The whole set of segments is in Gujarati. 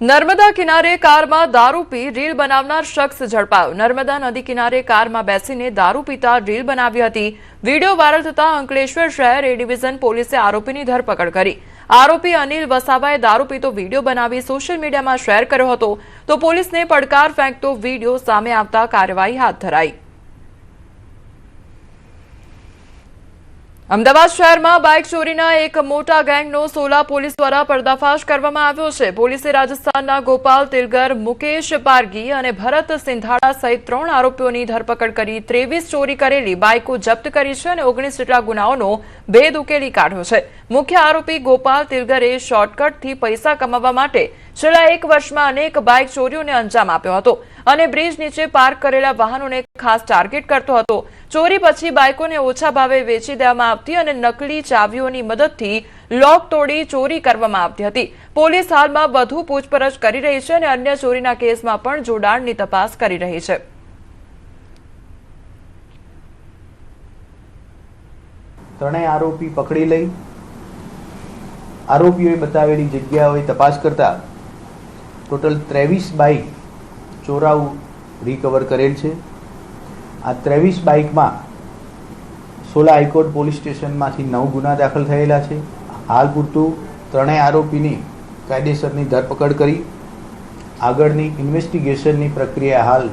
નર્મદા કિનારે કારમાં દારૂ પી રીલ બનાવનાર શખ્સ ઝડપાયો। નર્મદા નદી કિનારે કારમાં બેસીને દારૂ પીતા રીલ બનાવી હતી। વીડિયો વાયરલ થતા અંકલેશ્વર શહેર એ ડિવિઝન પોલીસે આરોપીની ધરપકડ કરી। આરોપી અનિલ વસાવાએ દારૂ પીતો વીડિયો બનાવી સોશિયલ મીડિયામાં શેર કર્યો હતો, તો પોલીસને પડકાર ફેંકતો વીડિયો સામે આવતા કાર્યવાહી હાથ ધરાઈ। અમદાવાદ શહેરમાં બાઇક ચોરીના એક મોટા ગેંગનો સોલા પોલીસ દ્વારા પર્દાફાશ કરવામાં આવ્યો છે। પોલીસે રાજસ્થાનના ગોપાલ તિલગર, મુકેશ પારગી અને ભરત સિંધાડા સહિત 3 આરોપીઓની ધરપકડ કરી 23 ચોરી કરેલી બાઇકો જપ્ત કરી છે અને 19 જેટલા ગુનાઓનો ભેદ ઉકેલી કાઢ્યો છે। મુખ્ય આરોપી ગોપાલ તિલગરે શોર્ટકટથી પૈસા કમાવવા માટે છેલ્લા 1 વર્ષમાં અનેક બાઇક ચોરીઓને અંજામ આપ્યો હતો અને બ્રિજ નીચે પાર્ક કરેલા વાહનોને ખાસ ટાર્ગેટ કરતો હતો। ચોરી પછી બાઇકોને ઓછા ભાવે વેચી દેવામાં આવતી અને નકલી ચાવીઓની મદદથી લોક તોડી ચોરી કરવામાં આવતી હતી। પોલીસ હાલમાં વધુ પૂછપરછ કરી રહી છે અને અન્ય ચોરીના કેસમાં પણ જોડાણની તપાસ કરી રહી છે। ત્રણેય આરોપી પકડી લઈ આરોપીઓએ બતાવેલી જગ્યાઓએ તપાસ કરતા ટોટલ 23 બાઇક ચોરાઉ રિકવર કરેલ છે। આ 23 બાઇકમાં સોલા હાઈકોર્ટ પોલીસ સ્ટેશનમાંથી 9 ગુના દાખલ થયેલા છે। હાલ પૂરતું ત્રણેય આરોપીની કાયદેસરની ધરપકડ કરી આગળની ઇન્વેસ્ટિગેશનની પ્રક્રિયા હાલ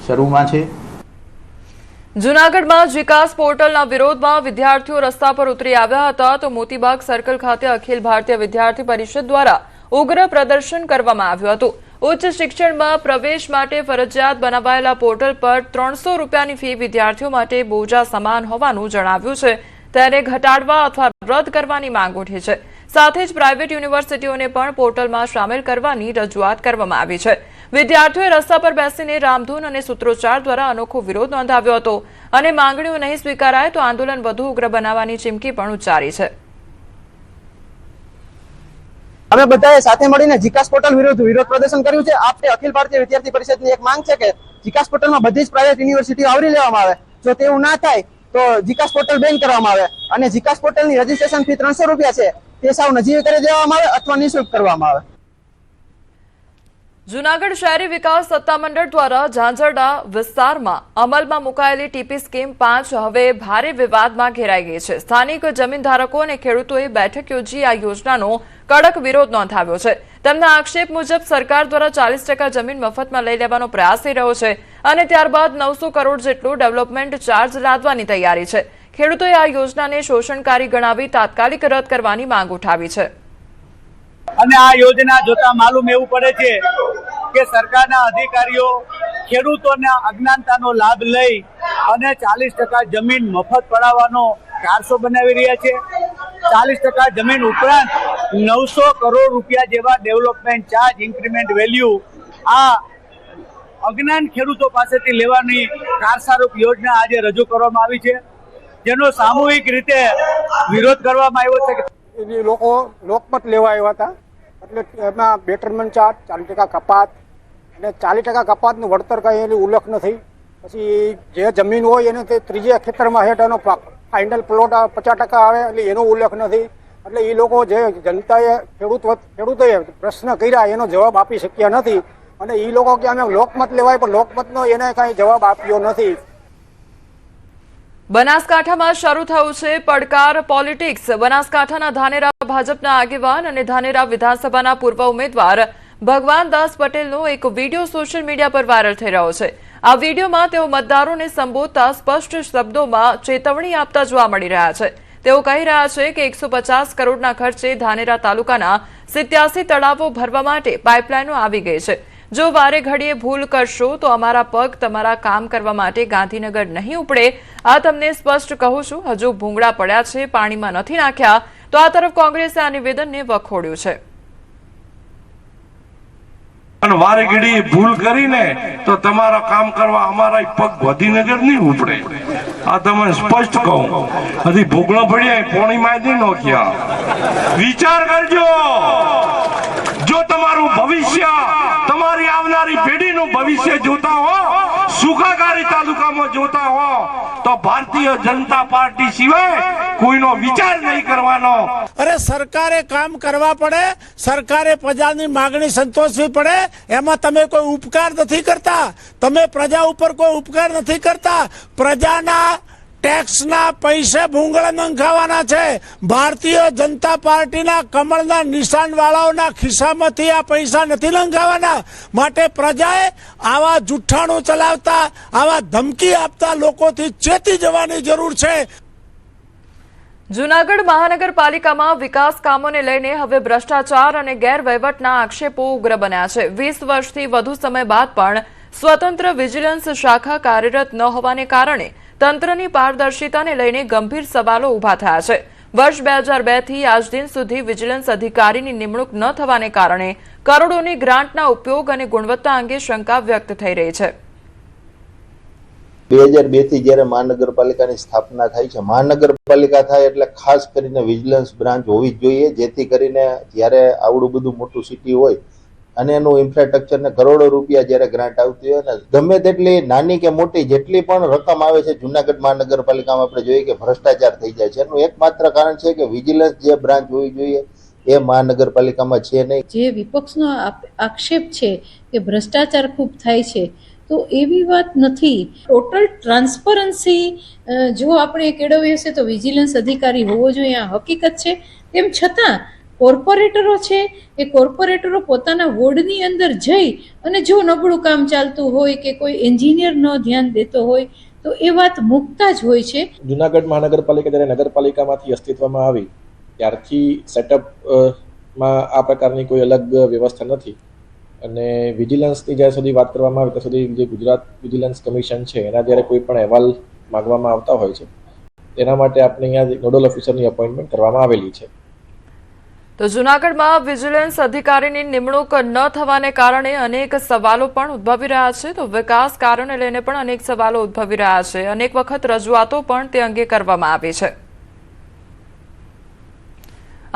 શરૂમાં છે। જૂનાગઢમાં વિકાસ પોર્ટલના વિરોધમાં વિદ્યાર્થીઓ રસ્તા પર ઉતરી આવ્યા હતા, તો મોતીબાગ સર્કલ ખાતે અખિલ ભારતીય વિદ્યાર્થી પરિષદ દ્વારા ઉગ્ર પ્રદર્શન કરવામાં આવ્યું હતું। ઉચ્ચ શિક્ષણમાં પ્રવેશ માટે ફરજિયાત બનાવાયેલા પોર્ટલ પર 300 રૂપિયાની ફી વિદ્યાર્થીઓ માટે બોજા સમાન હોવાનું જણાવ્યું છે। તેને ઘટાડવા અથવા રદ કરવાની માંગ ઉઠી છે। સાથે જ પ્રાઇવેટ યુનિવર્સિટીઓને પણ પોર્ટલમાં સામેલ કરવાની રજૂઆત કરવામાં આવી છે। વિદ્યાર્થીઓએ રસ્તા પર બેસીને રામધૂન અને સૂત્રોચ્ચાર દ્વારા અનોખો વિરોધ નોંધાવ્યો હતો અને માંગણીઓ નહીં સ્વીકારાય તો આંદોલન વધુ ઉગ્ર બનાવવાની ચીમકી પણ ઉચ્ચારી છે। અમે બધાએ સાથે મળીને જીકાસ પોર્ટલ વિરોધ પ્રદર્શન કર્યું છે। આપણે અખિલ ભારતીય વિદ્યાર્થી પરિષદની એક માંગ છે કે જીકાસ પોર્ટલમાં બધી જ પ્રાઇવેટ યુનિવર્સિટીઓ આવરી લેવામાં આવે। જો તેવું ના થાય તો જીકાસ પોર્ટલ બેન કરવામાં આવે અને જીકાસ પોર્ટલની રજીસ્ટ્રેશન ફી 300 રૂપિયા છે તે સાવ નજીવી કરી દેવામાં આવે અથવા નિઃશુલ્ક કરવામાં આવે। જૂનાગઢ શહેરી વિકાસ સત્તામંડળ દ્વારા ઝાંઝરડા વિસ્તારમાં અમલમાં મુકાયેલી ટીપી સ્કીમ 5 હવે ભારે વિવાદમાં ઘેરાઈ ગઈ છે। સ્થાનિક જમીનધારકો અને ખેડૂતોએ બેઠક યોજી આ યોજનાનો કડક વિરોધ નોંધાવ્યો છે। તેમના આક્ષેપ મુજબ સરકાર દ્વારા 40% જમીન મફતમાં લઈ લેવાનો પ્રયાસ થઈ રહ્યો છે અને ત્યારબાદ 900 કરોડ જેટલો ડેવલપમેન્ટ ચાર્જ લાદવાની તૈયારી છે। ખેડૂતોએ આ યોજનાને શોષણકારી ગણાવી તાત્કાલિક રદ કરવાની માંગ ઉઠાવી છે અને આ યોજના જોતા માલુમ એવું પડે છે કે સરકારના અધિકારીઓ ખેડૂતોના અજ્ઞાનતાનો લાભ લઈ અને 40% જમીન મફત પડાવવાનો કારસો બનાવી રહ્યા છે। 40% જમીન ઉપરાંત 900 કરોડ રૂપિયા જેવા ડેવલપમેન્ટ ચાર્જ, ઇન્ક્રીમેન્ટ વેલ્યુ આ અજ્ઞાન ખેડૂતો પાસેથી લેવાની કારસારૂપ યોજના આજે રજૂ કરવામાં આવી છે, જેનો સામૂહિક રીતે વિરોધ કરવામાં આવ્યો છે। લોકો લોકમત લેવા આવ્યા હતા, એટલે એમાં બેટરમેન્ટ ચાર્જ, 40% કપાત અને 40% કપાતનું વળતર કંઈ એની ઉલ્લેખ નથી। પછી જે જમીન હોય એને તે ત્રીજા ખેતરમાં હેઠ એનો ફાઇનલ પ્લોટ 50% આવે એટલે એનો ઉલ્લેખ નથી। એટલે એ લોકો જે જનતાએ ખેડૂતોએ પ્રશ્ન કર્યા એનો જવાબ આપી શક્યા નથી અને એ લોકો કે અમે લોકમત લેવાય પણ લોકમતનો એને કાંઈ જવાબ આપ્યો નથી। બનાસકાંઠામાં શરૂ થયું છે પડકાર પોલિટિક્સ। બનાસકાંઠાના ધાનેરા ભાજપના આગેવાન અને ધાનેરા વિધાનસભાના પૂર્વ ઉમેદવાર ભગવાનદાસ પટેલનો એક વિડીયો સોશિયલ મીડિયા પર વાયરલ થઈ રહ્યો છે। આ વિડીયોમાં તેઓ મતદારોને સંબોધતા સ્પષ્ટ શબ્દોમાં ચેતવણી આપતા જોવા મળી રહ્યા છે। તેઓ કહી રહ્યા છે કે 150 કરોડના ખર્ચે ધાનેરા તાલુકાના 87 તળાવો ભરવા માટે પાઇપલાઇનો આવી ગઈ છે। જો વારે ઘડીએ ભૂલ કરશો તો અમારા પગ તમારા કામ કરવા માટે ગાંધીનગર નહીં ઉપડે। આ તમને સ્પષ્ટ કહું છું, હજુ ભૂંગળા પડ્યા છે, પાણીમાં નથી નાખ્યા। તો આ તરફ કોંગ્રેસે આ નિવેદનને વખોડ્યું છે। વારે ઘડી ભૂલ કરીને તો તમારા કામ કરવા અમારા પગ ગાંધીનગર નહીં ઉપડે। આ તમને સ્પષ્ટ કહું, હજી ભૂગળો પડ્યા પાણીમાં નહીં નોખ્યા। વિચાર કરજો, જો તમારું ભવિષ્ય, તમારી આવનારી પેઢીનું ભવિષ્ય જોતા હો, સુખાકારી તાલુકામાં જોતા હો તો ભારતીય જનતા પાર્ટી સિવાય કોઈનો વિચાર નહીં કરવાનો. અરે સરકારે કામ કરવા પડે, સરકારે પ્રજાની માંગણી સંતોષવી પડે, એમાં તમે કોઈ ઉપકાર નથી કરતા. તમે પ્રજા ઉપર કોઈ ઉપકાર નથી કરતા. પ્રજાના ટેક્સના પૈસે ભૂંગળા નંખાવાના છે. ભારતીય જનતા પાર્ટીના કમળના નિશાન વાળાઓના ખિસ્સામાંથી આ પૈસા નથી નંખાવાના. માટે પ્રજાએ આવા જુઠ્ઠાણું ચલાવતા, આવા ધમકી આપતા લોકોથી ચેતી જવાની જરૂર છે. જૂનાગઢ મહાનગરપાલિકામાં વિકાસ કામોને લઈને હવે ભ્રષ્ટાચાર અને ગેરવહીવટના આક્ષેપો ઉગ્ર બન્યા છે. 20 વર્ષથી વધુ સમય બાદ પણ સ્વતંત્ર વિજિલન્સ શાખા કાર્યરત ન હોવાને કારણે તંત્રની પારદર્શિતાને લઈને ગંભીર સવાલો ઉભા થયા છે. વર્ષ 2002 થી આજ દિન સુધી વિજિલન્સ અધિકારીની નિમણૂક ન થવાને કારણે કરોડોની ગ્રાન્ટના ઉપયોગ અને ગુણવત્તા અંગે શંકા વ્યક્ત થઈ રહી છે. 2002 થી જ્યારે મહાનગરપાલિકાની સ્થાપના થાય છે, મહાનગરપાલિકા થાય એટલે ખાસ કરીને વિજિલન્સ બ્રાન્ચ હોવી જ જોઈએ, જેથી કરીને જ્યારે આવડું બધું મોટું સિટી હોય અને એનું ઇન્ફ્રાસ્ટ્રક્ચર ને કરોડો રૂપિયા જ્યારે ગ્રાન્ટ આવતી હોય ને, ગમે તેટલી નાની કે મોટી જેટલી પણ રકમ આવે છે, જુનાગઢ મહાનગરપાલિકામાં આપણે જોઈએ કે ભ્રષ્ટાચાર થઈ જાય છે. એનું એકમાત્ર કારણ છે કે વિજિલન્સ જે બ્રાન્ચ હોવી જોઈએ એ મહાનગરપાલિકામાં છે નહીં. જે વિપક્ષનો આક્ષેપ છે કે ભ્રષ્ટાચાર ખૂબ થાય છે, તો એવી વાત નથી. ટોટલ ટ્રાન્સપરન્સી જો આપણે કેળવીએ છે તો વિજિલન્સ અધિકારી હોવો જોઈએ, આ હકીકત છે. તેમ છતાં કોર્પોરેટરો છે એ કોર્પોરેટરો પોતાના વોર્ડની અંદર જઈ અને જો નબળું કામ ચાલતું હોય કે કોઈ એન્જિનિયર ન ધ્યાન દેતો હોય તો એ વાત મુકતા જ હોય છે. જુનાગઢ મહાનગરપાલિકા જ્યારે નગરપાલિકામાંથી અસ્તિત્વમાં આવી ત્યારથી સેટઅપમાં આ પ્રકારની કોઈ અલગ વ્યવસ્થા નથી. અને વિજિલન્સની જ્યાં સુધી વાત કરવામાં આવે ત્યાં સુધી જે ગુજરાત વિજિલન્સ કમિશન છે એના જ્યારે કોઈ પણ અહેવાલ માંગવામાં આવતા હોય છે તેના માટે આપણે અહીંયા નોડલ ઓફિસરની અપોઇન્ટમેન્ટ કરવામાં આવેલી છે. તો જૂનાગઢમાં વિજિલન્સ અધિકારીની નિમણૂક ન થવાને કારણે અનેક સવાલો પણ ઉદ્ભવી રહ્યા છે. તો વિકાસ કાર્યોને લઈને પણ અનેક સવાલો ઉદ્ભવી રહ્યા છે. અનેક વખત રજૂઆતો પણ તે અંગે કરવામાં આવી છે.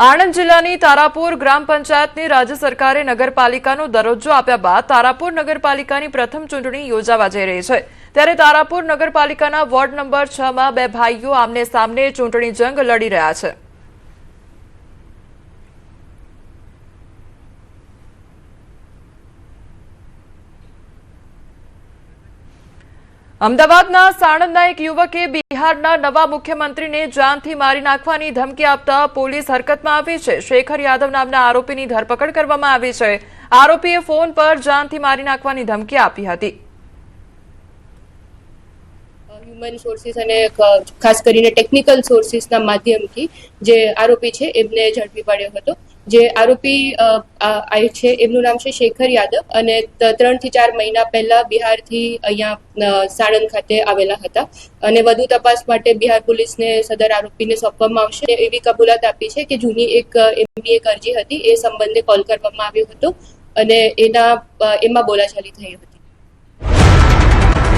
આણંદ જિલ્લાની તારાપુર ગ્રામ પંચાયતની રાજ્ય સરકારે નગરપાલિકાનો દરજ્જો આપ્યા બાદ તારાપુર નગરપાલિકાની પ્રથમ ચૂંટણી યોજાવા જઈ રહી છે. ત્યારે તારાપુર નગરપાલિકાના વોર્ડ નંબર 6 માં બે ભાઈઓ આમને સામને ચૂંટણી જંગ લડી રહ્યા છે. અમદાવાદના સાણંદના એક યુવકે બિહારના નવા મુખ્યમંત્રીને જાનથી મારી નાખવાની ધમકી આપતા પોલીસ હરકતમાં આવી છે. શેખર યાદવ નામના આરોપીની ધરપકડ કરવામાં આવી છે. આરોપીએ ફોન પર જાનથી મારી નાખવાની ધમકી આપી હતી. હ્યુમન સોર્સિસ અને ખાસ કરીને ટેકનિકલ સોર્સિસના માધ્યમથી જે આરોપી છે એમને ઝડપી પડ્યો હતો. જે આરોપી છે એમનું નામ છે શેખર યાદવ અને 3 થી 4 મહિના પહેલા બિહારથી અહીંયા સાણંદ ખાતે આવેલા હતા અને વધુ તપાસ માટે બિહાર પોલીસને સદર આરોપીને સોંપવામાં આવશે એવી કબૂલાત આપી છે કે જૂની એક એમની એક અરજી હતી એ સંબંધે કોલ કરવામાં આવ્યો હતો અને એમાં બોલાચાલી થઈ હતી.